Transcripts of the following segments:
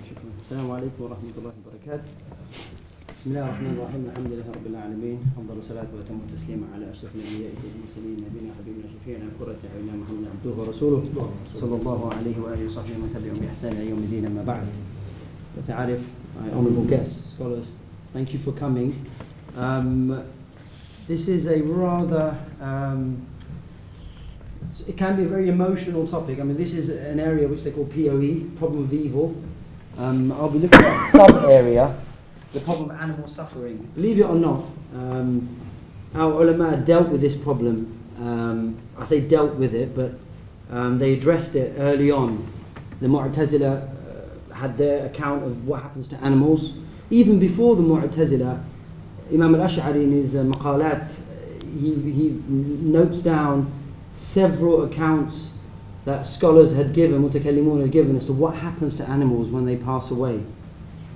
شكرا. السلام عليكم ورحمة الله وبركاته. بسم الله الرحمن الرحيم. الحمد لله رب العالمين. أفضل الصلاة وأتم التسليم على أشرف الأنبياء والمرسلين نبينا حبيبنا شفيعنا قرة أعيننا محمد عبده ورسوله صلى الله عليه وآله وصحبه ومن تبعهم بإحسان إلى يوم الدين. أما بعد. وتعرف, my honourable guests, scholars, thank you for coming. This is a rather it can be a very emotional topic. I mean, this is an area which they call POE, problem of evil. I'll be looking at a sub-area, the problem of animal suffering. Believe it or not, our ulama dealt with this problem. I say dealt with it, but they addressed it early on. The Mu'tazila had their account of what happens to animals. Even before the Mu'tazila, Imam al-Ash'ari in his maqalat, he notes down several accounts that scholars had given, mutakallimun had given, as to what happens to animals when they pass away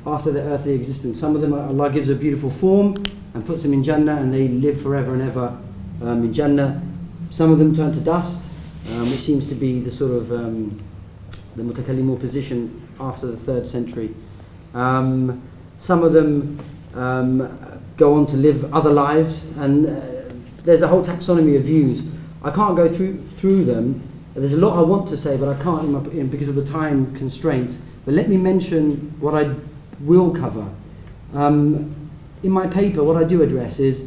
after their earthly existence. Some of them, Allah gives a beautiful form and puts them in Jannah and they live forever and ever in Jannah. Some of them turn to dust, which seems to be the sort of the mutakallimun position after the 3rd century. Some of them go on to live other lives, and there's a whole taxonomy of views. I can't go through them. There's a lot I want to say, but I can't because of the time constraints. But let me mention what I will cover. In my paper, what I do address is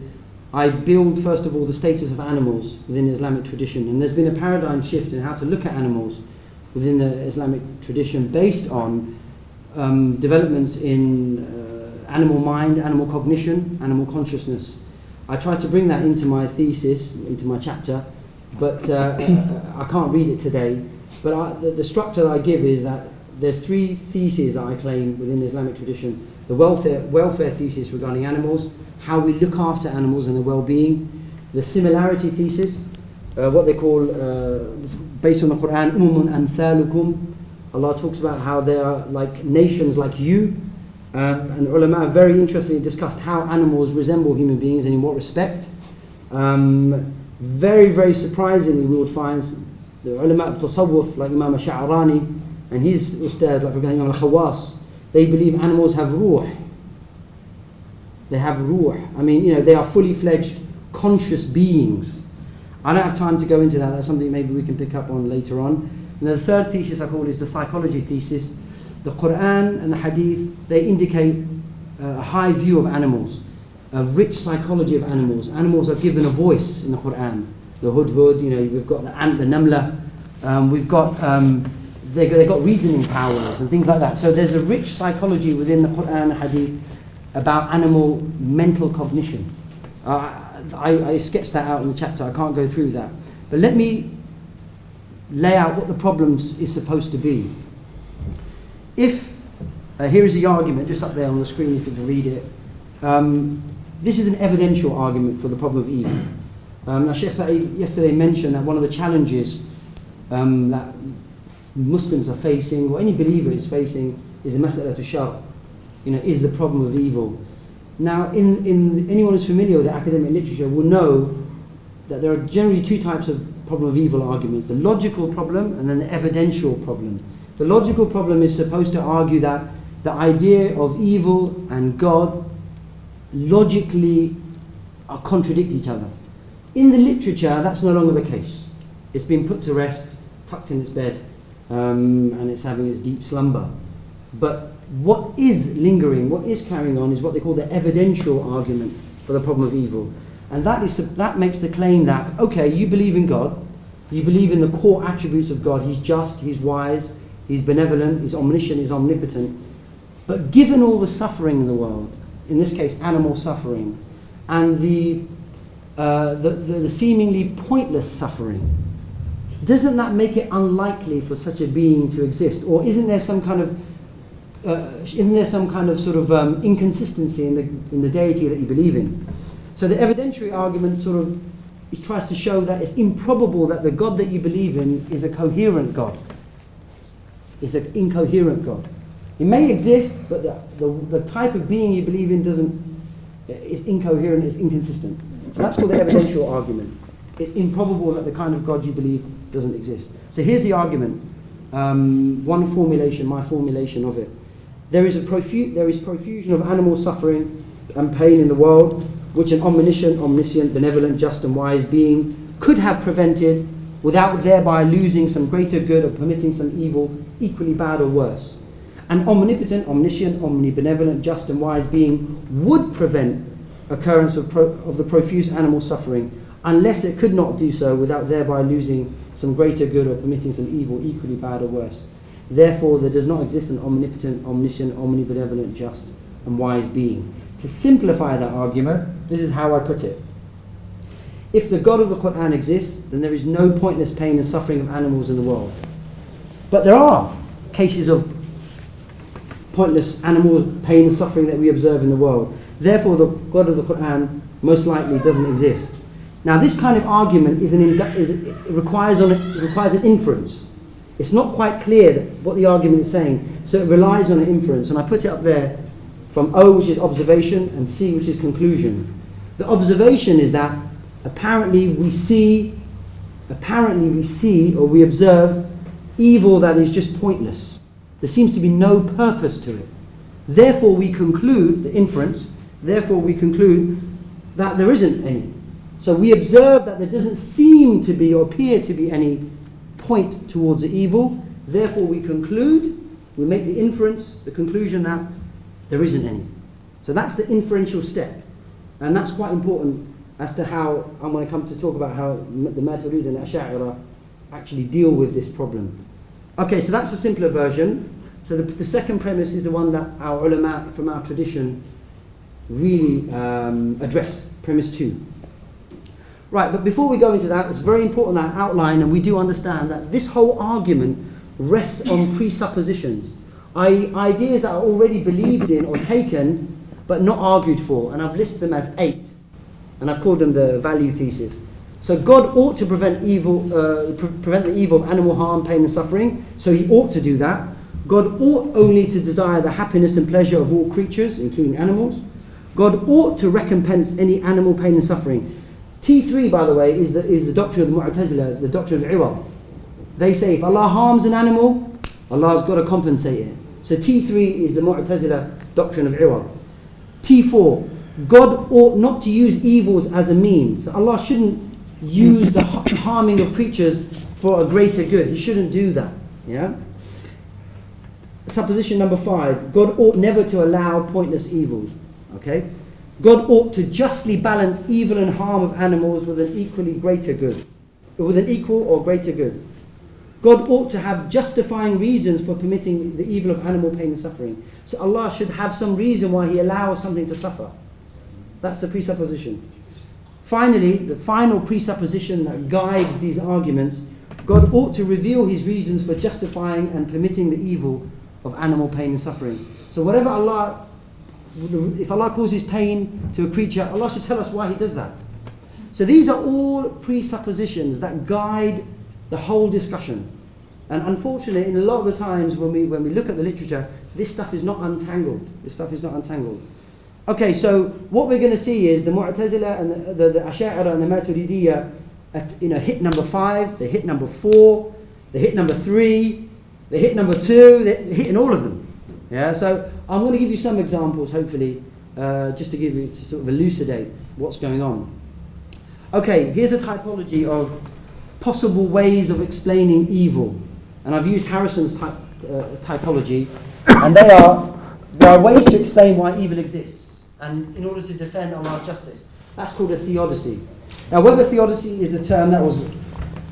I build, first of all, the status of animals within the Islamic tradition. And there's been a paradigm shift in how to look at animals within the Islamic tradition based on developments in animal mind, animal cognition, animal consciousness. I try to bring that into my thesis, into my chapter, but I can't read it today. But the structure that I give is that there's 3 theses that I claim within the Islamic tradition. The welfare thesis regarding animals, how we look after animals and their well-being. The similarity thesis, what they call, based on the Quran, amthalukum. Allah talks about how they are like nations like you. And ulama very interestingly discussed how animals resemble human beings and in what respect. Very, very surprisingly, we would find the ulama of tasawwuf, like Imam al-Sha'rani and his ustadh, like Imam al-Khawas, they believe animals have ruh. They have ruh. I mean, they are fully fledged conscious beings. I don't have time to go into that. That's something maybe we can pick up on later on. And the 3rd thesis I call is the psychology thesis. The Quran and the Hadith, they indicate a high view of animals, a rich psychology of animals. Animals are given a voice in the Quran. The hudhud, we've got the ant, the namla, we've got, they've got reasoning powers and things like that. So there's a rich psychology within the Quran and Hadith about animal mental cognition. I sketched that out in the chapter, I can't go through that. But let me lay out what the problems is supposed to be. If, here is the argument, just up there on the screen if you can read it. This is an evidential argument for the problem of evil. Now Sheikh Saeed yesterday mentioned that one of the challenges that Muslims are facing, or any believer is facing, is the mas'ala shar, is the problem of evil. Now in anyone who's familiar with the academic literature will know that there are generally 2 types of problem of evil arguments, the logical problem and then the evidential problem. The logical problem is supposed to argue that the idea of evil and God logically contradict each other. In the literature, that's no longer the case. It's been put to rest, tucked in its bed, and it's having its deep slumber. But what is lingering, what is carrying on, is what they call the evidential argument for the problem of evil. And that makes the claim that, okay, you believe in God, you believe in the core attributes of God, He's just, He's wise, He's benevolent, He's omniscient, He's omnipotent. But given all the suffering in the world, in this case animal suffering, and the seemingly pointless suffering, doesn't that make it unlikely for such a being to exist? Or isn't there some kind of sort of inconsistency in the deity that you believe in? So the evidentiary argument sort of tries to show that it's improbable that the God that you believe in is a coherent God. It's an incoherent God. It may exist, but the type of being you believe in is incoherent, it's inconsistent. So that's called the evidential argument. It's improbable that the kind of God you believe doesn't exist. So here's the argument. One formulation, my formulation of it. There is profusion of animal suffering and pain in the world, which an omniscient, omniscient, benevolent, just and wise being could have prevented without thereby losing some greater good or permitting some evil equally bad or worse. An omnipotent, omniscient, omnibenevolent, just and wise being would prevent occurrence of the profuse animal suffering unless it could not do so without thereby losing some greater good or permitting some evil equally bad or worse. Therefore, there does not exist an omnipotent, omniscient, omnibenevolent, just and wise being. To simplify that argument, this is how I put it. If the God of the Quran exists, then there is no pointless pain and suffering of animals in the world. But there are cases of pointless animal pain and suffering that we observe in the world. Therefore, the God of the Quran most likely doesn't exist. Now, this kind of argument requires an inference. It's not quite clear what the argument is saying, so it relies on an inference. And I put it up there from O, which is observation, and C, which is conclusion. The observation is that apparently we see or we observe evil that is just pointless. There seems to be no purpose to it. Therefore, we conclude, the inference, that there isn't any. So we observe that there doesn't seem to be or appear to be any point towards the evil. Therefore, we make the inference, the conclusion that there isn't any. So that's the inferential step. And that's quite important as to how I'm going to come to talk about how the Maturid and Ash'ari actually deal with this problem. Okay, so that's the simpler version. So the second premise is the one that our ulama from our tradition really address, premise 2. Right, but before we go into that, it's very important that I outline, and we do understand that this whole argument rests on presuppositions, i.e. ideas that are already believed in or taken, but not argued for, and I've listed them as 8, and I've called them the value thesis. So God ought to prevent the evil of animal harm, pain and suffering, so he ought to do that. God ought only to desire the happiness and pleasure of all creatures, including animals. God ought to recompense any animal pain and suffering. T3, by the way, is the doctrine of the Mu'tazila, the doctrine of Iwad. They say if Allah harms an animal, Allah's got to compensate it. So T3 is the Mu'tazila doctrine of Iwad. T4, God ought not to use evils as a means. So Allah shouldn't use the harming of creatures for a greater good. He shouldn't do that. Yeah. Supposition number 5, God ought never to allow pointless evils. Okay. God ought to justly balance evil and harm of animals with an equally greater good, with an equal or greater good. God ought to have justifying reasons for permitting the evil of animal pain and suffering. So Allah should have some reason why he allows something to suffer. That's the presupposition. Finally, the final presupposition that guides these arguments, God ought to reveal his reasons for justifying and permitting the evil of animal pain and suffering. So whatever if Allah causes pain to a creature, Allah should tell us why he does that. So these are all presuppositions that guide the whole discussion. And unfortunately, in a lot of the times when we look at the literature, this stuff is not untangled. Okay, so what we're going to see is the Mu'tazila and the Ash'ari and the Maturidiyya hit number 5, they hit number 4, they hit number 3, they hit number 2, they're hitting all of them. Yeah, so I'm going to give you some examples, hopefully, just to sort of elucidate what's going on. Okay, here's a typology of possible ways of explaining evil. And I've used Harrison's typology, and there are ways to explain why evil exists, and in order to defend Allah's justice. That's called a theodicy. Now, whether theodicy is a term that was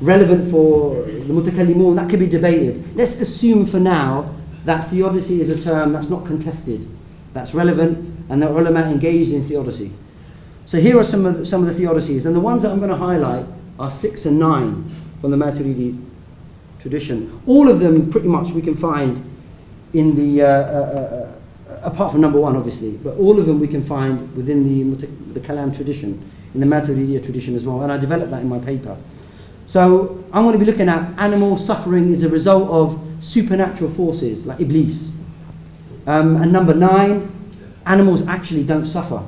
relevant for the mutakallimun, that could be debated. Let's assume for now that theodicy is a term that's not contested, that's relevant, and that ulama engaged in theodicy. So here are some of the theodicies, and the ones that I'm going to highlight are 6 and 9 from the Maturidi tradition. All of them pretty much we can find in the, apart from number 1 obviously, but all of them we can find within the Kalam tradition, in the Maturidiyya tradition as well, and I developed that in my paper. So I'm going to be looking at animal suffering is a result of supernatural forces like Iblis. And number 9, animals actually don't suffer.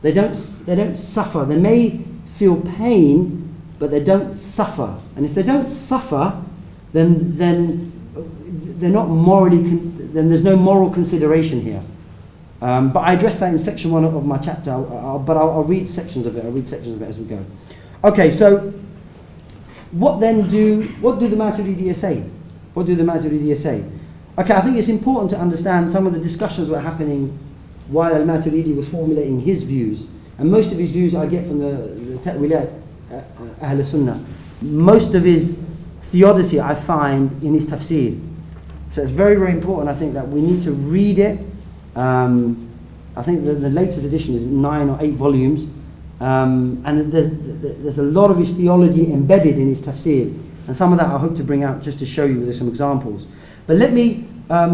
They don't suffer. They may feel pain, but they don't suffer. And if they don't suffer, then they're not morally then there's no moral consideration here. But I address that in section 1 of my chapter, but I'll read sections of it. I'll read sections of it as we go. Okay, so what do the Maturidiyya say? What do the Maturidiyya say? Okay, I think it's important to understand some of the discussions that were happening while al-Maturidi was formulating his views. And most of his views I get from the Ta'wilat Ahl Sunnah. Most of his theodicy I find in his tafsir. So it's very, very important, I think, that we need to read it. I think the latest edition is 9 or 8 volumes. And there's a lot of his theology embedded in his tafsir. And some of that I hope to bring out just to show you with some examples. But let me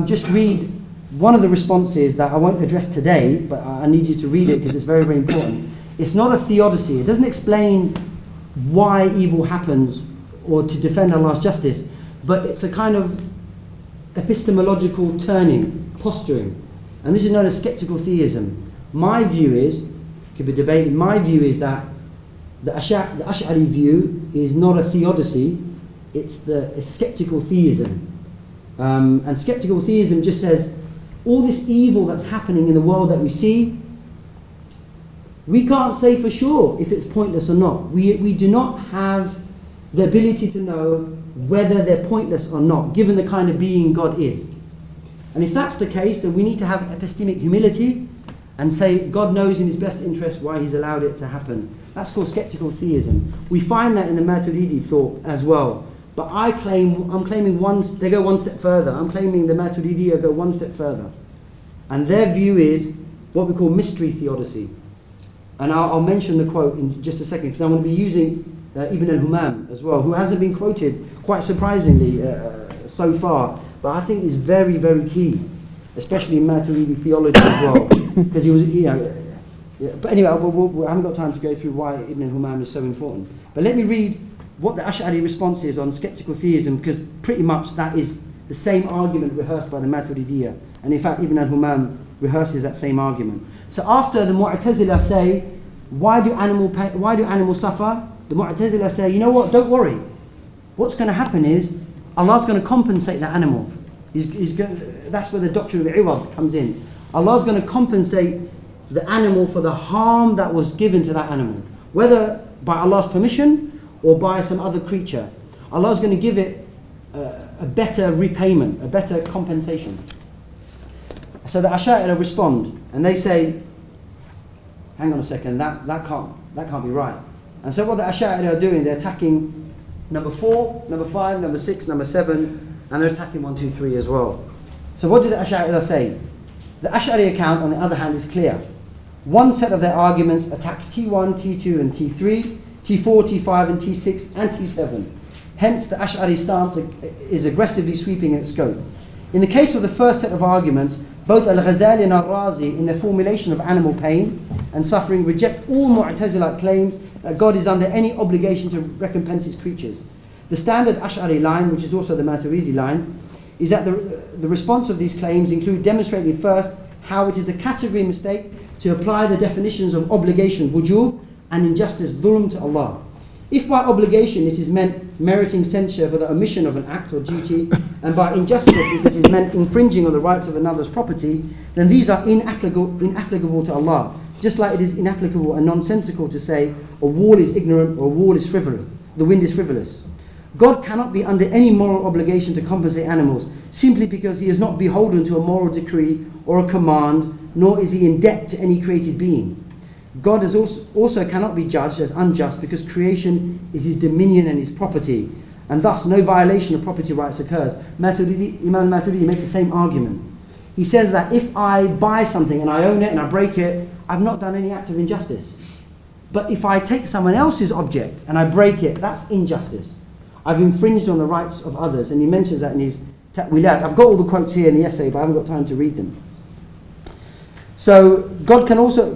just read one of the responses that I won't address today, but I need you to read it because it's very, very important. It's not a theodicy. It doesn't explain why evil happens or to defend Allah's justice, but it's a kind of epistemological turning, posturing. And this is known as skeptical theism. My view is, could be debated, my view is that the Ash'ari view is not a theodicy, it's skeptical theism. And skeptical theism just says, all this evil that's happening in the world that we see, we can't say for sure if it's pointless or not. We do not have the ability to know whether they're pointless or not, given the kind of being God is. And if that's the case, then we need to have epistemic humility and say God knows in his best interest why he's allowed it to happen. That's called skeptical theism. We find that in the Maturidi thought as well. But I'm claiming they go one step further. I'm claiming the Maturidiyya go one step further. And their view is what we call mystery theodicy. And I'll mention the quote in just a second, because I'm going to be using Ibn al-Humam as well, who hasn't been quoted, quite surprisingly, so far. But I think is very, very key, especially in Maturidi theology as well. Because he was, but anyway, I haven't got time to go through why Ibn al-Humam is so important. But let me read what the Ash'ari response is on skeptical theism, because pretty much that is the same argument rehearsed by the Maturidiyya. And in fact, Ibn al-Humam rehearses that same argument. So after the Mu'tazila say, why do animals suffer? The Mu'tazila say, you know what, don't worry. What's going to happen is, Allah's going to compensate the animal. That's where the doctrine of Iwad comes in. Allah's going to compensate the animal for the harm that was given to that animal. Whether by Allah's permission or by some other creature. Allah's going to give it a better repayment, a better compensation. So the Ash'ari respond, and they say, hang on a second, that can't be right. And so what the Ash'ari are doing, they're attacking number 4, number 5, number 6, number 7, and they're attacking 1, 2, 3 as well. So what did the Ash'ari say? The Ash'ari account, on the other hand, is clear. One set of their arguments attacks T1, T2, and T3, T4, T5, and T6, and T7. Hence, the Ash'ari stance is aggressively sweeping in its scope. In the case of the first set of arguments, both Al-Ghazali and Al-Razi, in their formulation of animal pain and suffering, reject all Mu'tazilite claims that God is under any obligation to recompense his creatures. The standard Ash'ari line, which is also the Maturidi line, is that the response of these claims include demonstrating first how it is a category mistake to apply the definitions of obligation, wujub, and injustice, dhulm, to Allah. If by obligation it is meant meriting censure for the omission of an act or duty, and by injustice if it is meant infringing on the rights of another's property, then these are inapplicable to Allah, just like it is inapplicable and nonsensical to say a wall is ignorant or a wall is frivolous, the wind is frivolous. God cannot be under any moral obligation to compensate animals simply because he is not beholden to a moral decree or a command, nor is he in debt to any created being. God is also cannot be judged as unjust because creation is his dominion and his property, and thus no violation of property rights occurs. Imam Maturidi makes the same argument. He says that if I buy something and I own it and I break it, I've not done any act of injustice. But if I take someone else's object and I break it, that's injustice. I've infringed on the rights of others, and he mentions that in his Ta'wilat. I've got all the quotes here in the essay, but I haven't got time to read them. So God can also,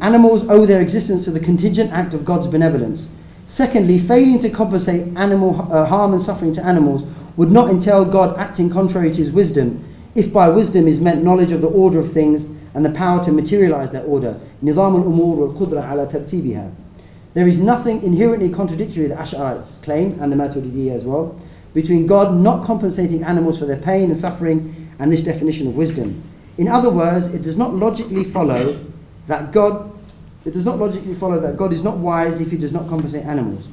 animals owe their existence to the contingent act of God's benevolence. Secondly, failing to compensate animal harm and suffering to animals would not entail God acting contrary to his wisdom, if by wisdom is meant knowledge of the order of things and the power to materialize that order. نظام الأمور والقدرة على ترتيبها. There is nothing inherently contradictory, the Ash'arites claim, and the Maturidiyya as well, between God not compensating animals for their pain and suffering and this definition of wisdom. In other words, it does not logically follow that God is not wise if he does not compensate animals.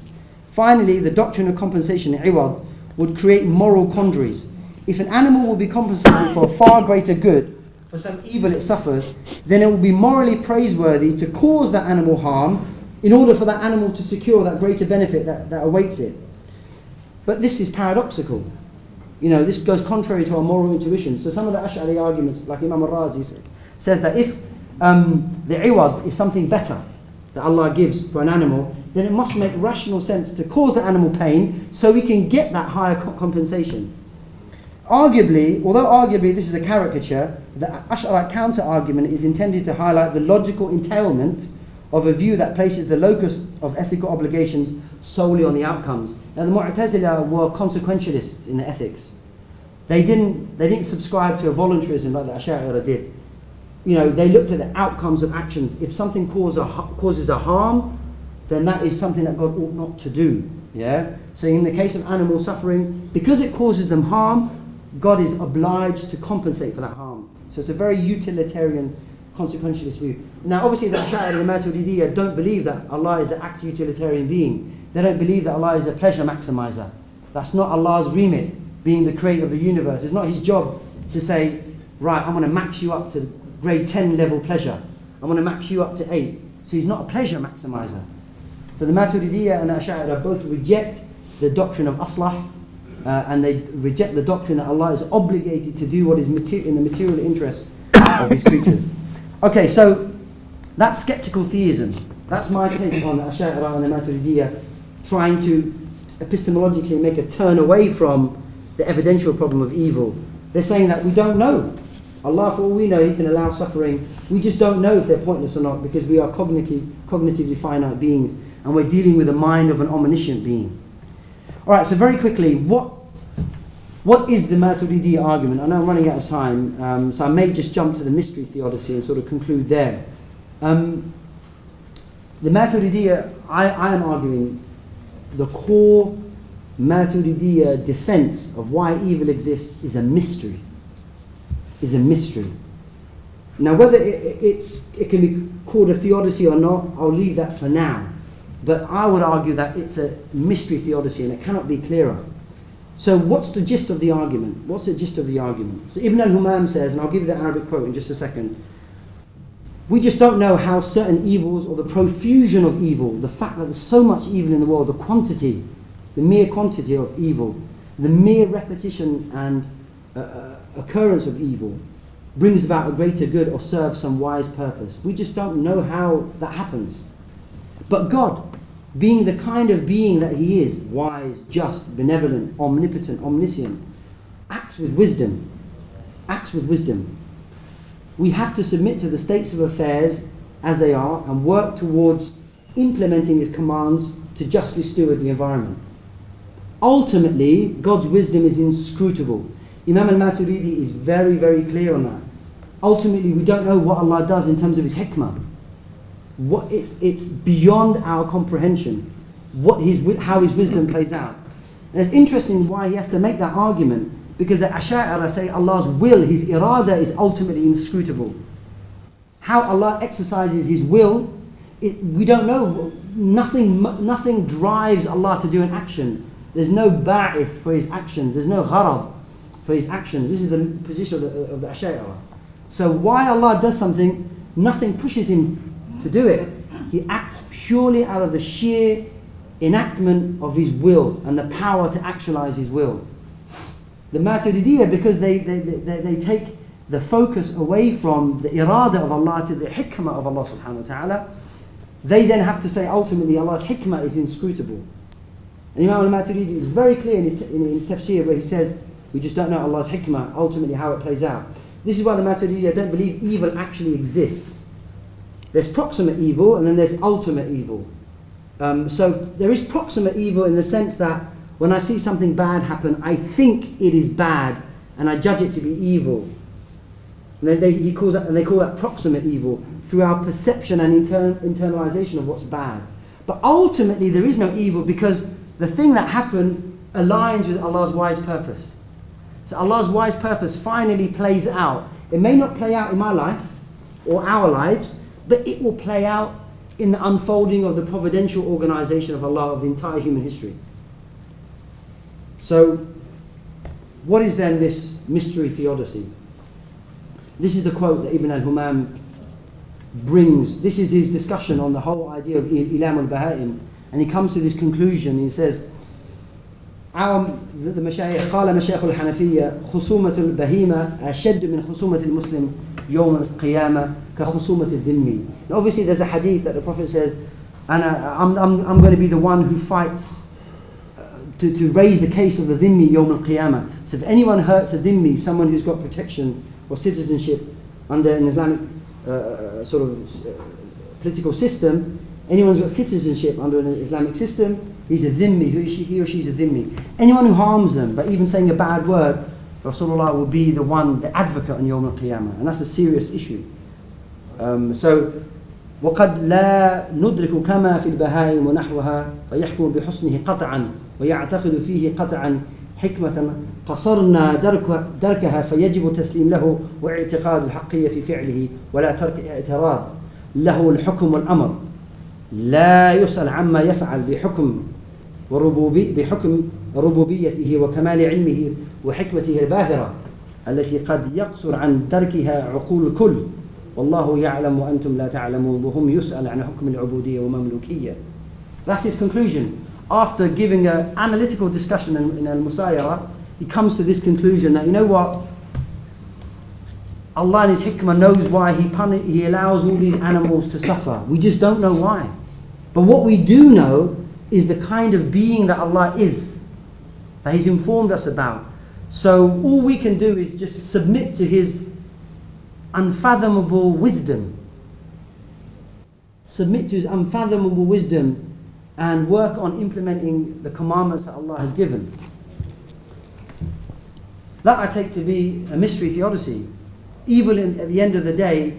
Finally, the doctrine of compensation, iwad, would create moral quandaries. If an animal will be compensated for a far greater good, for some evil it suffers, then it will be morally praiseworthy to cause that animal harm in order for that animal to secure that greater benefit that awaits it. But this is paradoxical. This goes contrary to our moral intuition. So some of the Ash'ari arguments, like Imam al-Razi says that if the iwad is something better that Allah gives for an animal, then it must make rational sense to cause the animal pain so we can get that higher compensation. Although arguably this is a caricature, the Ash'ari counter-argument is intended to highlight the logical entailment of a view that places the locus of ethical obligations solely on the outcomes. Now the Mu'tazila were consequentialists in the ethics. They didn't subscribe to a voluntarism like the Ash'ari did. They looked at the outcomes of actions. If something causes a harm, then that is something that God ought not to do. Yeah. So in the case of animal suffering, because it causes them harm, God is obliged to compensate for that harm. So it's a very utilitarian, consequentialist view. Now obviously the Ash'ari and the Maturidiyya don't believe that Allah is an act utilitarian being. They don't believe that Allah is a pleasure maximizer. That's not Allah's remit, being the creator of the universe. It's not his job to say, right, I'm going to max you up to grade 10 level pleasure. I'm going to max you up to 8. So he's not a pleasure maximizer. So the Maturidiyya and the Ash'ari both reject the doctrine of aslah, and they reject the doctrine that Allah is obligated to do what is in the material interest of his creatures. Okay, so that's skeptical theism. That's my take on the Ash'ari and the Maturidiyya trying to epistemologically make a turn away from the evidential problem of evil. They're saying that we don't know. Allah, for all we know, he can allow suffering. We just don't know if they're pointless or not because we are cognitively finite beings and we're dealing with the mind of an omniscient being. Alright, so very quickly, what is the Maturidiyya argument? I know I'm running out of time, so I may just jump to the mystery theodicy and sort of conclude there. The Maturidiyya, I am arguing the core Maturidiyya defense of why evil exists is a mystery. Now whether it can be called a theodicy or not, I'll leave that for now. But I would argue that it's a mystery theodicy and it cannot be clearer. So what's the gist of the argument? So Ibn al-Humam says, and I'll give you the Arabic quote in just a second, we just don't know how certain evils or the profusion of evil, the fact that there's so much evil in the world, the mere quantity of evil, the mere repetition and occurrence of evil brings about a greater good or serves some wise purpose. We just don't know how that happens. But God, being the kind of being that he is, wise, just, benevolent, omnipotent, omniscient, acts with wisdom. We have to submit to the states of affairs as they are and work towards implementing his commands to justly steward the environment. Ultimately, God's wisdom is inscrutable. Imam al-Maturidi is very, very clear on that. Ultimately, we don't know what Allah does in terms of his hikmah. It's beyond our comprehension how his wisdom plays out. And it's interesting why he has to make that argument, because the Ash'ari say Allah's will, his irada, is ultimately inscrutable. How Allah exercises his will, we don't know. Nothing drives Allah to do an action. There's no ba'ith for his action. There's no gharad for his actions. This is the position of the Ash'ari. So why Allah does something, nothing pushes him to do it. He acts purely out of the sheer enactment of his will and the power to actualize his will. The Maturidiyya, because they take the focus away from the irada of Allah to the hikmah of Allah subhanahu wa ta'ala, they then have to say ultimately Allah's hikmah is inscrutable. And Imam al-Maturidi is very clear in his tafsir where he says we just don't know Allah's hikmah, ultimately how it plays out. This is why the Maturidiyya don't believe evil actually exists. There's proximate evil and then there's ultimate evil. So there is proximate evil in the sense that when I see something bad happen, I think it is bad and I judge it to be evil. And then they call that proximate evil through our perception and internalization of what's bad. But ultimately there is no evil because the thing that happened aligns with Allah's wise purpose. So Allah's wise purpose finally plays out. It may not play out in my life or our lives, but it will play out in the unfolding of the providential organization of Allah of the entire human history. So, what is then this mystery theodicy? This is the quote that Ibn al-Humam brings. This is his discussion on the whole idea of Ilam al-Baha'im. And he comes to this conclusion. He says, the مشايخ قال مشايخ الحنفية خصومة البهيمة أشد من خصومة المسلم يوم القيامة كخصومة الذمي. Now obviously there's a hadith that the Prophet says, I'm going to be the one who fights to raise the case of the dhimmi yawm al-qiyamah. So if anyone hurts a dhimmi, someone who's got protection or citizenship under an Islamic political system, anyone who's got citizenship under an Islamic system, he's a dhimmi, he or she's a dhimmi. Anyone who harms them by even saying a bad word, Rasulullah will be the one, the advocate on yawm al-qiyamah. And that's a serious issue. وقد لا ندرك كما في البهائم ونحوها فيحكم بحسنه قطعا ويعتقد فيه قطعا حكمة قصرنا دركها فيجب تسليم له واعتقاد الحقية في فعله ولا ترك اعتراض له الحكم والأمر لا يسأل عما يفعل بحكم ربوبيته وكمال علمه وحكمته الباهرة التي قد يقصر عن دركها عقول الكل والله يعلم وأنتم لا تعلمون وهم يسأل عن حكم العبودية ومملوكية. That's his conclusion. After giving an analytical discussion in Al-Musayara, he comes to this conclusion that, you know what, Allah in His hikmah knows why He allows all these animals to suffer. We just don't know why. But what we do know is the kind of being that Allah is, that He's informed us about. So all we can do is just submit to His unfathomable wisdom. Submit to His unfathomable wisdom and work on implementing the commandments that Allah has given. That I take to be a mystery theodicy. Evil at the end of the day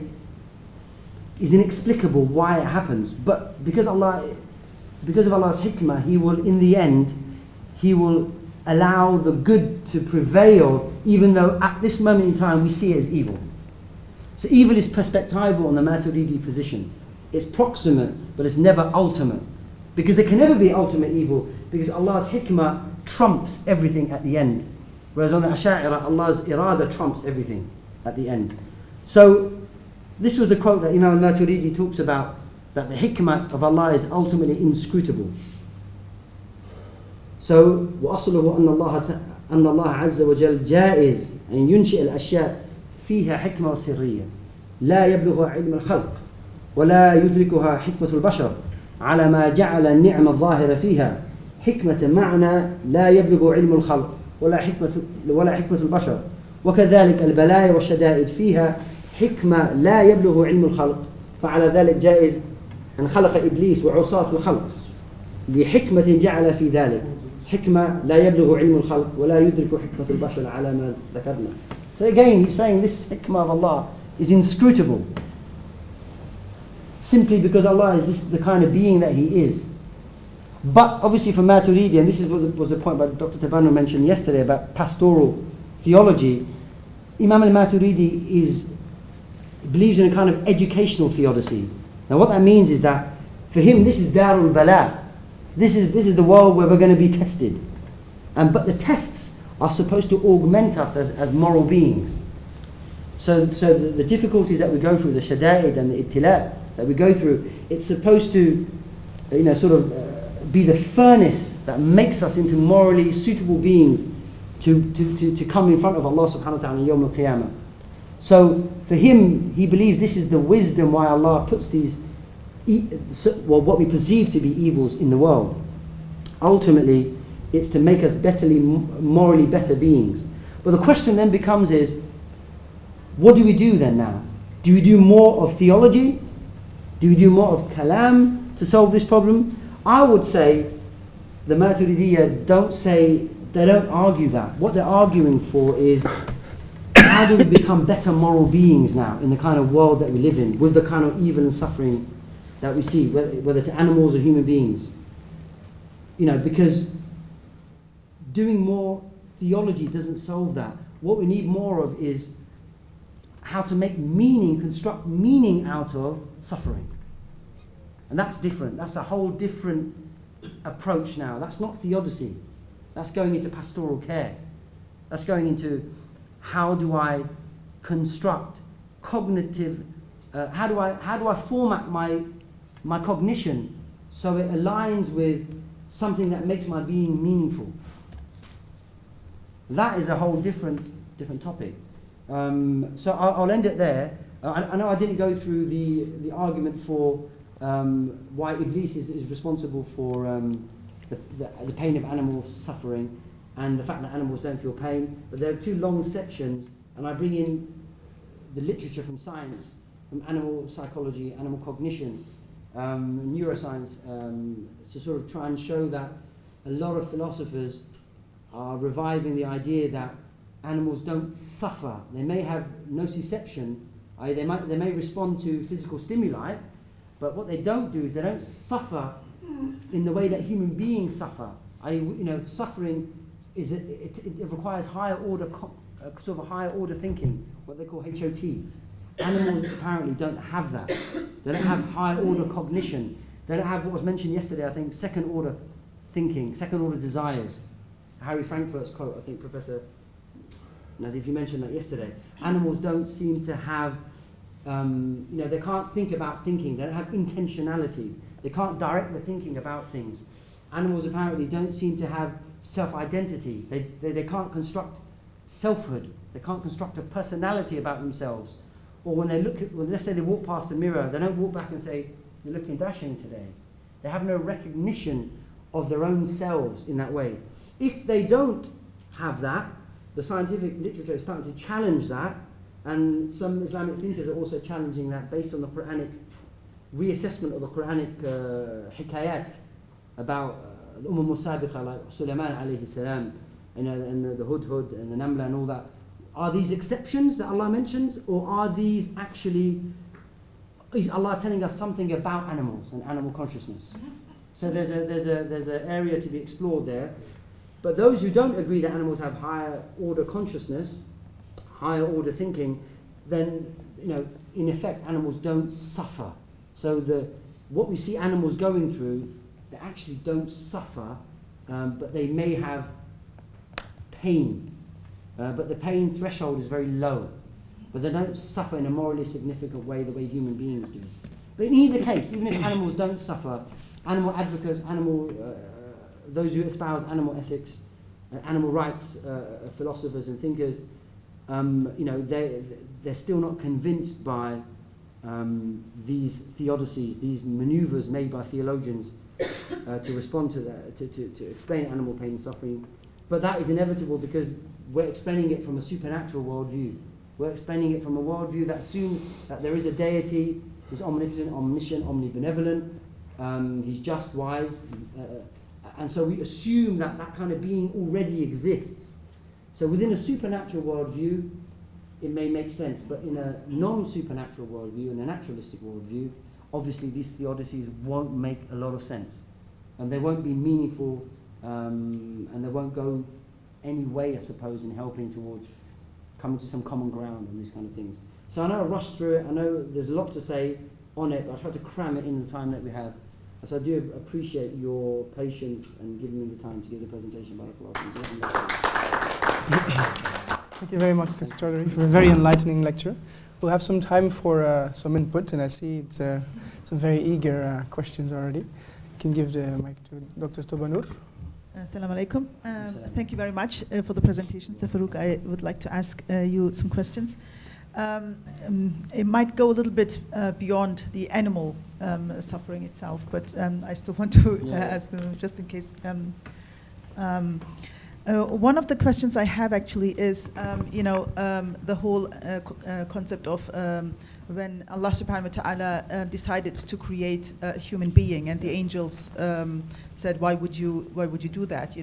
is inexplicable why it happens. But because of Allah's hikmah, He will, in the end, He will allow the good to prevail, even though at this moment in time we see it as evil. So evil is perspectival on the Maturidi position. It's proximate, but it's never ultimate. Because there can never be ultimate evil, because Allah's hikmah trumps everything at the end. Whereas on the Asha'ira, Allah's irada trumps everything at the end. So this was the quote that Imam al-Maturidi talks about, that the hikmah of Allah is ultimately inscrutable. So وَأَصْلُهُ أَنَّ اللَّهَ عَزَّ وَجَلَّ جَائِزٌ أن ينشئ الأشياء فيها حكمة سرية لا يبلغها علم الخلق ولا يدركها حكمة البشر على ما جعل النعم الظاهرة فيها حكمة معنى لا يبلغ علم الخلق ولا حكمة البشر وكذلك البلايا والشدائد فيها حكمة لا يبلغ علم الخلق فعلى ذلك جائز أن خلق إبليس وعصاة الخلق لحكمة جعل في ذلك حكمة لا يبلغ علم الخلق ولا يدرك حكمة البشر على ما ذكرنا. So again, he's saying this hikmah of Allah is inscrutable. Simply because Allah is the kind of being that He is. But obviously for Maturidi, and this was the point that Dr. Tabannu mentioned yesterday about pastoral theology, Imam al-Maturidi believes in a kind of educational theodicy. Now what that means is that for him this is Darul Bala. This is the world where we're going to be tested. But the tests are supposed to augment us as moral beings. So the difficulties that we go through, the shada'id and the ibtila that we go through, it's supposed to be the furnace that makes us into morally suitable beings to come in front of Allah subhanahu wa ta'ala in Yawm al-Qiyamah. So for him, he believes this is the wisdom why Allah puts these, what we perceive to be evils in the world. Ultimately, it's to make us morally better beings. But the question then becomes what do we do then now? Do we do more of theology? Do we do more of kalam to solve this problem? I would say the Maturidiyya they don't argue that. What they're arguing for is how do we become better moral beings now in the kind of world that we live in, with the kind of evil and suffering that we see, whether to animals or human beings. Because doing more theology doesn't solve that. What we need more of is how to make meaning, construct meaning out of suffering. And that's different. That's a whole different approach now. That's not theodicy. That's going into pastoral care. That's going into how do I construct cognitive, how do I format my cognition so it aligns with something that makes my being meaningful. That is a whole different topic. So I'll end it there. I know I didn't go through the argument for why Iblis is responsible for the pain of animal suffering and the fact that animals don't feel pain. But there are two long sections, and I bring in the literature from science, from animal psychology, animal cognition, neuroscience, to sort of try and show that a lot of philosophers are reviving the idea that animals don't suffer. They may have nociception, they may respond to physical stimuli, but what they don't do is they don't suffer in the way that human beings suffer. Suffering is it requires higher order, sort of a higher order thinking, what they call HOT. Animals apparently don't have that. They don't have higher order cognition. They don't have what was mentioned yesterday, I think, second order thinking, second order desires. Harry Frankfurt's quote, I think, Professor Nazif, you mentioned that yesterday. Animals don't seem to have, they can't think about thinking. They don't have intentionality. They can't direct the thinking about things. Animals apparently don't seem to have self-identity. They can't construct selfhood. They can't construct a personality about themselves. Or when let's say they walk past a mirror, they don't walk back and say, "You're looking dashing today." They have no recognition of their own selves in that way. If they don't have that, the scientific literature is starting to challenge that, and some Islamic thinkers are also challenging that based on the Quranic reassessment of the Quranic hikayat about the Musabiqa, like Sulaiman alayhi salam, and the Hudhud and the Namla and all that. Are these exceptions that Allah mentions, or are these actually, is Allah telling us something about animals and animal consciousness? So there's an area to be explored there. But those who don't agree that animals have higher order consciousness, higher order thinking, then in effect animals don't suffer. So what we see animals going through, they actually don't suffer, but they may have pain. But the pain threshold is very low. But they don't suffer in a morally significant way the way human beings do. But in either case, even if animals don't suffer, animal advocates, those who espouse animal ethics, animal rights, philosophers and thinkers, they're still not convinced by these theodicies, these maneuvers made by theologians to respond to that, to explain animal pain and suffering. But that is inevitable because we're explaining it from a supernatural worldview. We're explaining it from a worldview that assumes that there is a deity, who's omnipotent, omniscient, omnibenevolent, he's just, wise, and so we assume that that kind of being already exists. So within a supernatural worldview, it may make sense, but in a non-supernatural worldview, in a naturalistic worldview, obviously these theodicies won't make a lot of sense, and they won't be meaningful, and they won't go any way, I suppose, in helping towards coming to some common ground on these kind of things. So I know I rushed through it. I know there's a lot to say on it, but I tried to cram it in the time that we have. So I do appreciate your patience and giving me the time to give the presentation. Thank you very much, Mr. Chowdhury, for a very enlightening lecture. We'll have some time for some input, and I see it's some very eager questions already. You can give the mic to Dr. Tobanur. Assalamu alaikum. Thank you very much for the presentation, Safaruk. I would like to ask you some questions. It might go a little bit beyond the animal suffering itself, but I still want to ask them just in case. One of the questions I have actually is, the whole concept of when Allah subhanahu wa ta'ala decided to create a human being, and the angels said, why would you do that?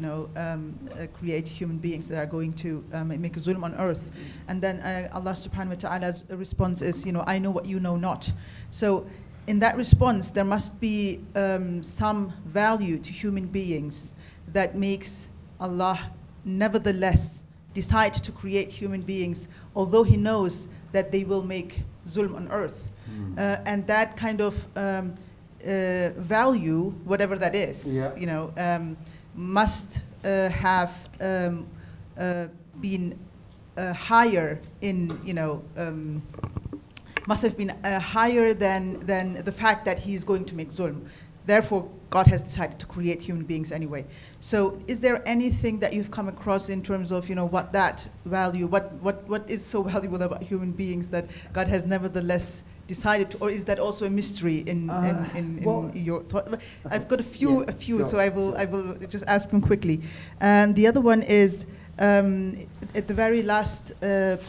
Create human beings that are going to make a zulm on earth. And then Allah subhanahu wa ta'ala's response is, I know what you know not. So in that response, there must be some value to human beings that makes Allah nevertheless decide to create human beings, although he knows that they will make zulm on earth. And that kind of value, whatever that is, must have been higher in, must have been higher than the fact that he's going to make zulm. Therefore, God has decided to create human beings anyway. So is there anything that you've come across in terms of, what that value, what is so valuable about human beings that God has nevertheless decided to, or is that also a mystery in your thought? I've got a few, sure, so I will just ask them quickly. And the other one is, at the very last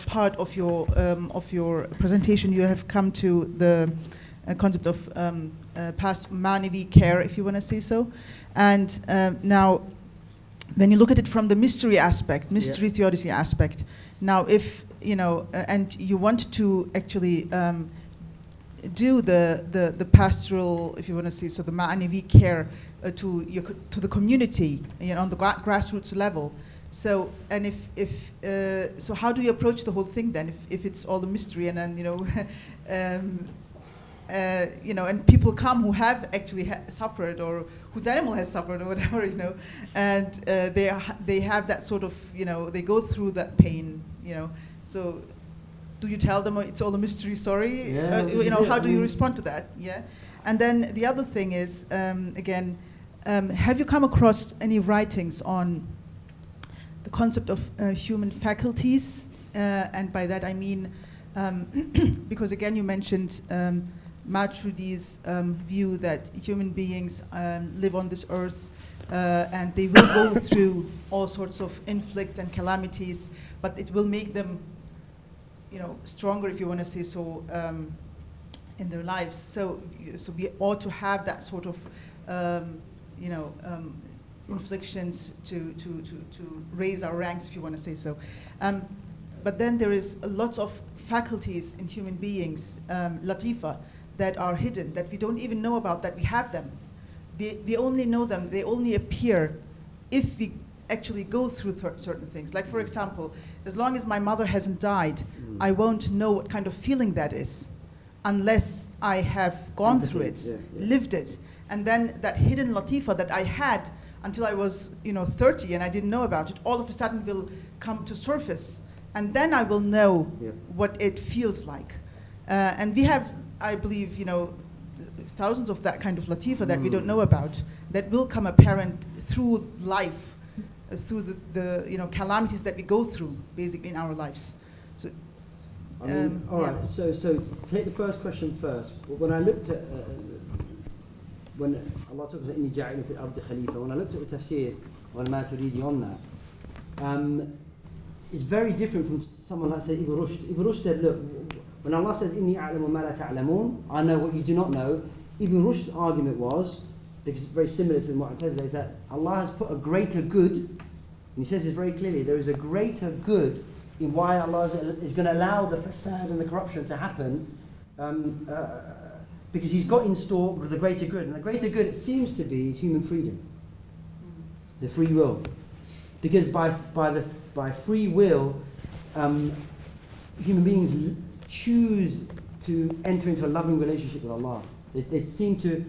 part of your presentation, you have come to the concept of past manavi care, if you want to say so. And now, when you look at it from the mystery aspect, mystery theodicy aspect, now if, and you want to actually do the pastoral, if you want to say so, the manavi care to the community, on the grassroots level. So, and so how do you approach the whole thing then, if it's all a mystery, and then, and people come who have actually suffered, or whose animal has suffered, or whatever, and they have that sort of, they go through that pain, so do you tell them it's all a mystery story? How do you respond to that? Yeah. And then the other thing is, again, have you come across any writings on the concept of human faculties? And by that I mean, because again you mentioned Maturidi's view that human beings live on this earth and they will go through all sorts of inflicts and calamities, but it will make them, stronger, if you want to say so, in their lives. So we ought to have that sort of, inflictions to raise our ranks, if you want to say so. But then there is lots of faculties in human beings, latifa, that are hidden, that we don't even know about, that we have them. We only know them, they only appear if we actually go through certain things. Like, for example, as long as my mother hasn't died, I won't know what kind of feeling that is unless I have gone through it, lived it. And then that hidden latifa that I had until I was 30 and I didn't know about it, all of a sudden will come to surface. And then I will know what it feels like. And we have, I believe, thousands of that kind of latifa that we don't know about, that will come apparent through life, through the calamities that we go through, basically, in our lives. So, all right, so to take the first question first, when I looked at, when Allah talks about إِنِّي جَاعِلٌ فِي الْأَرْضِ خَلِيفَةً, when I looked at the tafsir on Maturidi on that, it's very different from someone like, say, Ibn Rushd. Ibn Rushd said, look, when Allah says, إِنِّي أَعْلَمُ مَا لَا تَعْلَمُونَ, I know what you do not know, Ibn Rushd's argument was, because it's very similar to the Mu'tazila, is that Allah has put a greater good, and he says this very clearly, there is a greater good in why Allah is going to allow the fasad and the corruption to happen, because he's got in store the greater good. And the greater good, it seems to be, is human freedom, the free will. Because by free will, human beings choose to enter into a loving relationship with Allah. They seem to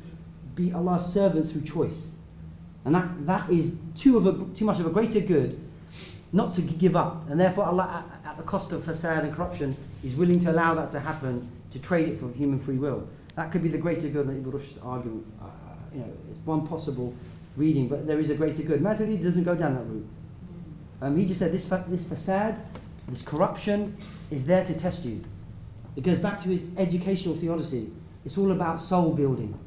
be Allah's servants through choice. And that is too much of a greater good not to give up. And therefore Allah, at the cost of fasad and corruption, is willing to allow that to happen, to trade it for human free will. That could be the greater good in Ibn Rushd's argument. It's one possible reading, but there is a greater good. Maturidi doesn't go down that route. He just said this fasad, this corruption, is there to test you. It goes back to his educational theodicy. It's all about soul building.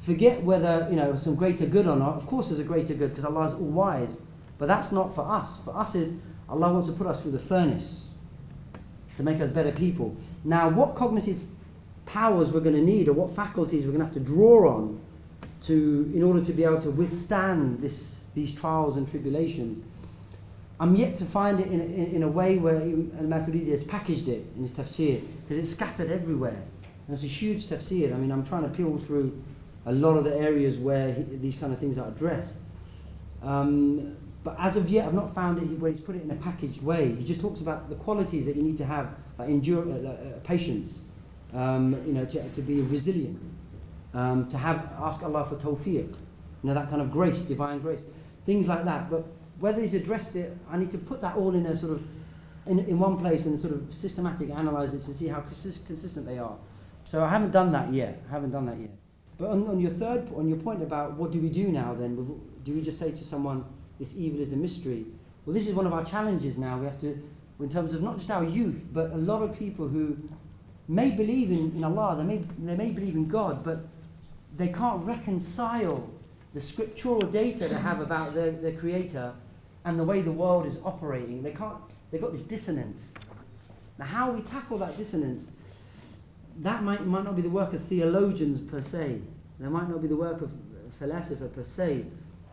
Forget whether some greater good or not. Of course there's a greater good because Allah is all wise. But that's not for us. For us is Allah wants to put us through the furnace to make us better people. Now what cognitive powers we're going to need, or what faculties we're going to have to draw on in order to be able to withstand these trials and tribulations, I'm yet to find it in a way where Al-Maturidi has packaged it in his tafsir, because it's scattered everywhere. And it's a huge tafsir. I mean, I'm trying to peel through a lot of the areas where these kind of things are addressed. But as of yet, I've not found it where he's put it in a packaged way. He just talks about the qualities that you need to have, like patience, to be resilient, to ask Allah for tawfiq, that kind of grace, divine grace, things like that. But whether he's addressed it, I need to put that all in a sort of in one place and sort of systematic analyze it to see how consistent they are. So I haven't done that yet. But on your point about what do we do now then? Do we just say to someone, this evil is a mystery? Well, this is one of our challenges now. We have to, in terms of not just our youth, but a lot of people who may believe in Allah, they may believe in God, but they can't reconcile the scriptural data they have about their creator and the way the world is operating. They've got this dissonance. Now, how we tackle that dissonance, that might not be the work of theologians per se. That might not be the work of a philosopher per se.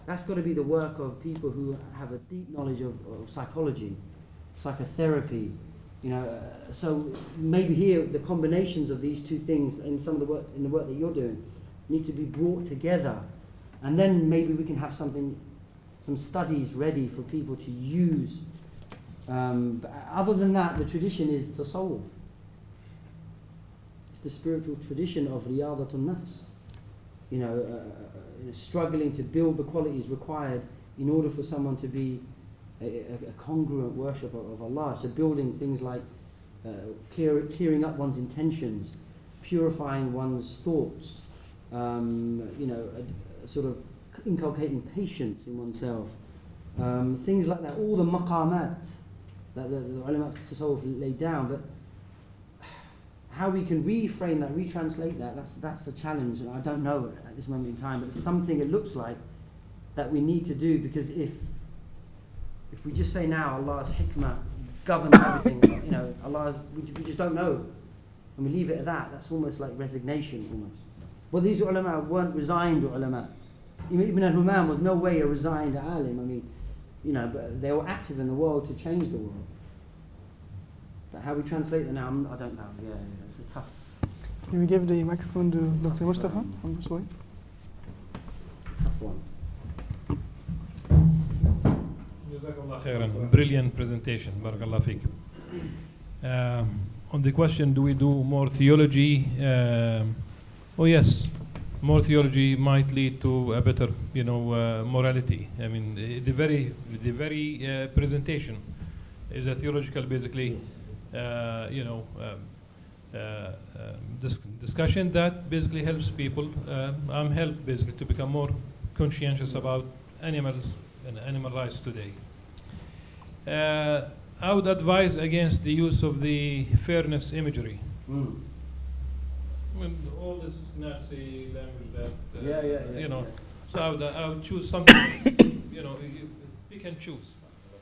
That's got to be the work of people who have a deep knowledge of psychology, psychotherapy. So maybe here the combinations of these two things in some of the work that you're doing needs to be brought together, and then maybe we can have some studies ready for people to use. But other than that, the tradition is tasawwuf. It's the spiritual tradition of riyadatun nafs. Struggling to build the qualities required in order for someone to be a congruent worshipper of Allah. So building things like clearing up one's intentions, purifying one's thoughts, sort of inculcating patience in oneself, things like that. All the maqamat that the ulama of tasawwuf laid down, but how we can reframe that, retranslate that's a challenge, and I don't know at this moment in time, but it's something it looks like that we need to do, because if we just say now Allah's hikmah governs everything, we just don't know, and we leave it at that, that's almost like resignation almost. Well, these ulama weren't resigned ulama. Ibn al-Humam was no way a resigned alim, but they were active in the world to change the world. But how we translate that now, I don't know. Yeah, it's a tough. Can we give the microphone to Dr. Mustafa on this way? Tough one. Jazakallah khairan. Brilliant presentation. Barakallah feek. On the question, do we do more theology? Yes, more theology might lead to a better, morality. The very presentation is a theological, basically. Discussion that basically helps people. I'm helped basically to become more conscientious about animals and animal rights today. I would advise against the use of the fairness imagery. All this Nazi language that So I would choose something. You can choose,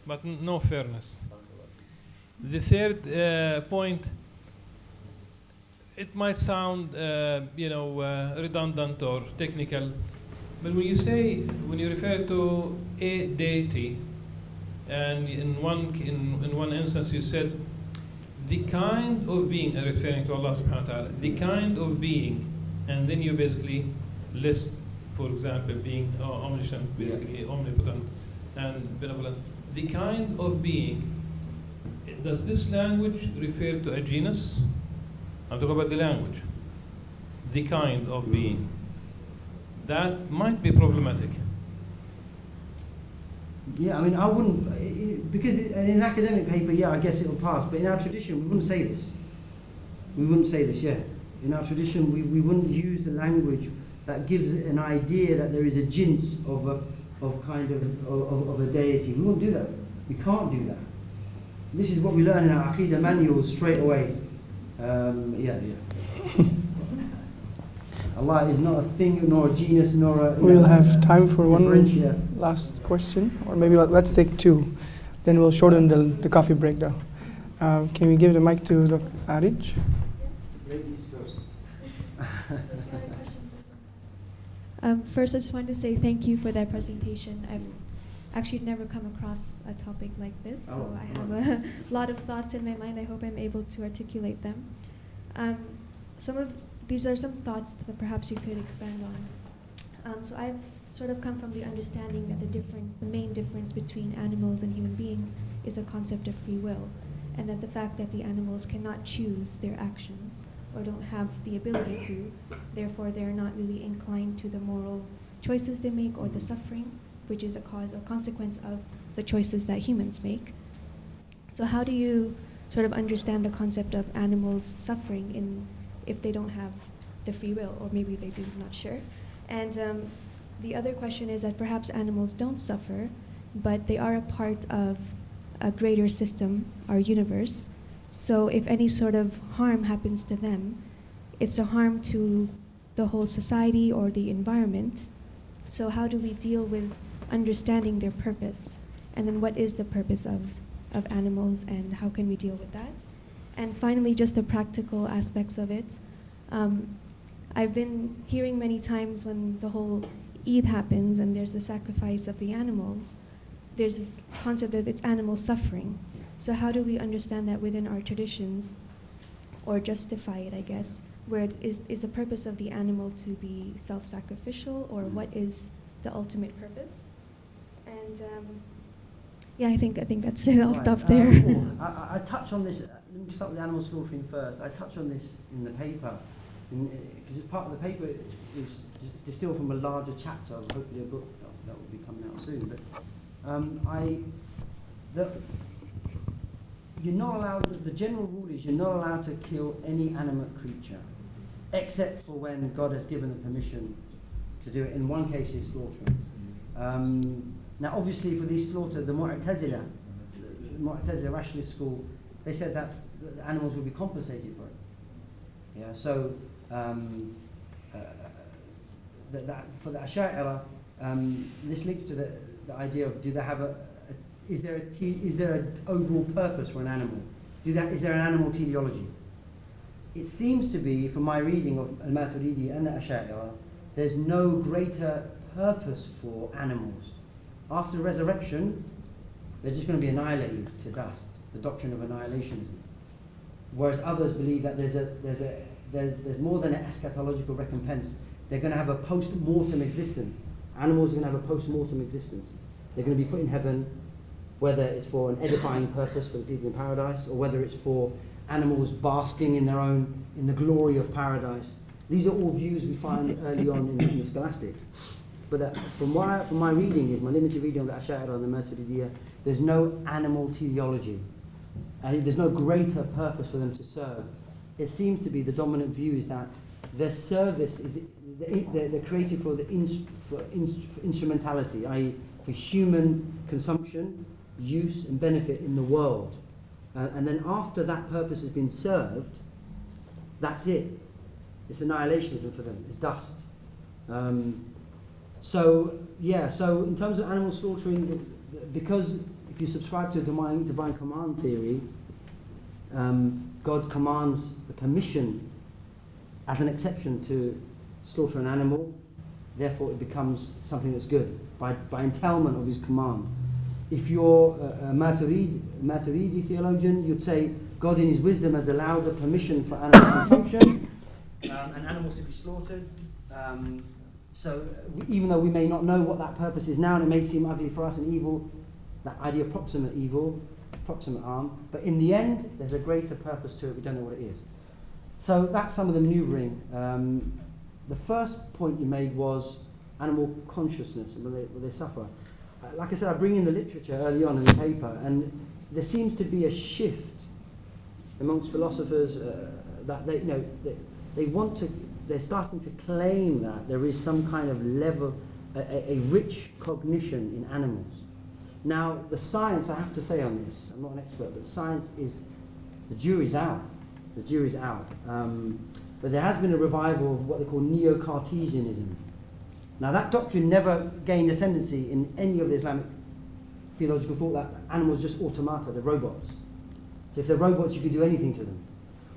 but no fairness. The third point, it might sound, redundant or technical, but when you refer to a deity, and in one instance you said the kind of being, referring to Allah subhanahu wa ta'ala, the kind of being, and then you basically list, for example, being omniscient, basically omnipotent and benevolent. The kind of being. Does this language refer to a genus? I'm talking about the language. The kind of being. That might be problematic. Yeah, I wouldn't, because in an academic paper, I guess it'll pass, but in our tradition, we wouldn't say this. In our tradition, we wouldn't use the language that gives an idea that there is a jins of a deity. We won't do that. We can't do that. This is what we learn in our Aqidah manuals straight away. Allah is not a thing, nor a genus, nor a... We'll have time for one last question, or maybe let's take two. Then we'll shorten the coffee break though. Can we give the mic to Dr. Arij? Ladies first. First, I just wanted to say thank you for that presentation. I've actually never come across a topic like this, so I have a lot of thoughts in my mind. I hope I'm able to articulate them. These are some thoughts that perhaps you could expand on. So I've sort of come from the understanding that the main difference between animals and human beings is the concept of free will, and that the fact that the animals cannot choose their actions or don't have the ability to, therefore they're not really inclined to the moral choices they make or the suffering, which is a cause or consequence of the choices that humans make. So how do you sort of understand the concept of animals suffering if they don't have the free will, or maybe they do, I'm not sure. And the other question is that perhaps animals don't suffer, but they are a part of a greater system, our universe. So if any sort of harm happens to them, it's a harm to the whole society or the environment. So how do we deal with understanding their purpose? And then what is the purpose of animals, and how can we deal with that? And finally, just the practical aspects of it. I've been hearing many times when the whole Eid happens and there's the sacrifice of the animals, there's this concept of it's animal suffering. So how do we understand that within our traditions, or justify it, I guess, where is the purpose of the animal to be self-sacrificial, or what is the ultimate purpose? And yeah, I think that's it. I'll stop there. I touch on this. Let me start with animal slaughtering first. I touch on this in the paper, because it's part of the paper is distilled from a larger chapter of hopefully a book that will be coming out soon. But you're not allowed. The general rule is you're not allowed to kill any animate creature, except for when God has given the permission to do it. In one case, is slaughtering. Now, obviously, for these slaughter, the Mu'tazila rationalist school, they said that the animals will be compensated for it. Yeah, so for the Ash'ari, this links to the idea of do they have is there an overall purpose for an animal? Is there an animal teleology? It seems to be, from my reading of al-Maturidi and the Ash'ari, there's no greater purpose for animals. After resurrection, they're just going to be annihilated to dust, the doctrine of annihilationism. Whereas others believe that there's more than an eschatological recompense. They're going to have a post-mortem existence. Animals are going to have a post-mortem existence. They're going to be put in heaven, whether it's for an edifying purpose for the people in paradise, or whether it's for animals basking in the glory of paradise. These are all views we find early on in the scholastics. But from my reading, my limited reading of the Ash'ari and the Maturidiyya, there's no animal teleology. There's no greater purpose for them to serve. It seems to be the dominant view is that their service is they're created for instrumentality, i.e. for human consumption, use and benefit in the world. And then after that purpose has been served, that's it. It's annihilationism for them. It's dust. So in terms of animal slaughtering, because if you subscribe to divine command theory, God commands the permission as an exception to slaughter an animal, therefore it becomes something that's good by entailment of his command. If you're a Maturidi theologian, you'd say God in his wisdom has allowed a permission for animal consumption and animals to be slaughtered. So even though we may not know what that purpose is now, and it may seem ugly for us and evil, that idea of proximate evil, proximate harm, but in the end, there's a greater purpose to it. We don't know what it is. So that's some of the manoeuvring. The first point you made was animal consciousness, and will they suffer? Like I said, I bring in the literature early on in the paper, and there seems to be a shift amongst philosophers that they're starting to claim that there is some kind of level, a rich cognition in animals. Now, the science, I have to say on this, I'm not an expert, but science the jury's out. The jury's out. But there has been a revival of what they call neo-Cartesianism. Now, that doctrine never gained ascendancy in any of the Islamic theological thought, that animals are just automata, they're robots. So if they're robots, you can do anything to them.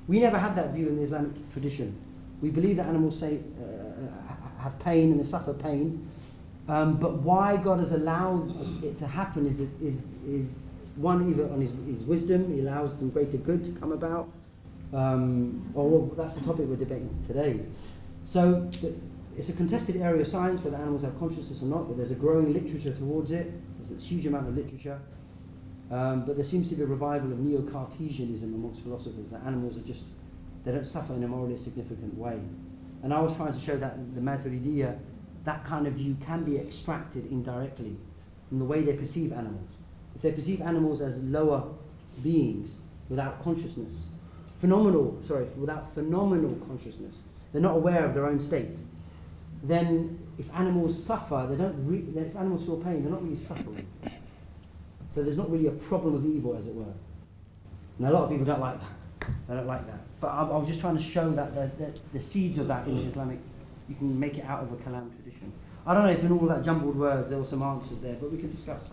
We never had that view in the Islamic tradition. We believe that animals have pain and they suffer pain, but why God has allowed it to happen is one, either on his wisdom, he allows some greater good to come about, or that's the topic we're debating today. So it's a contested area of science whether animals have consciousness or not, but there's a growing literature towards it. There's a huge amount of literature. But there seems to be a revival of neo-Cartesianism amongst philosophers, that animals are just, they don't suffer in a morally significant way. And I was trying to show that the Maturidiyya, that kind of view can be extracted indirectly from the way they perceive animals. If they perceive animals as lower beings without consciousness, without phenomenal consciousness, they're not aware of their own states, then if animals suffer, if animals feel pain, they're not really suffering. So there's not really a problem of evil, as it were. And a lot of people don't like that. They don't like that. But I was just trying to show that the seeds of that in the Islamic, you can make it out of a Kalam tradition. I don't know if in all that jumbled words there were some answers there, but we can discuss.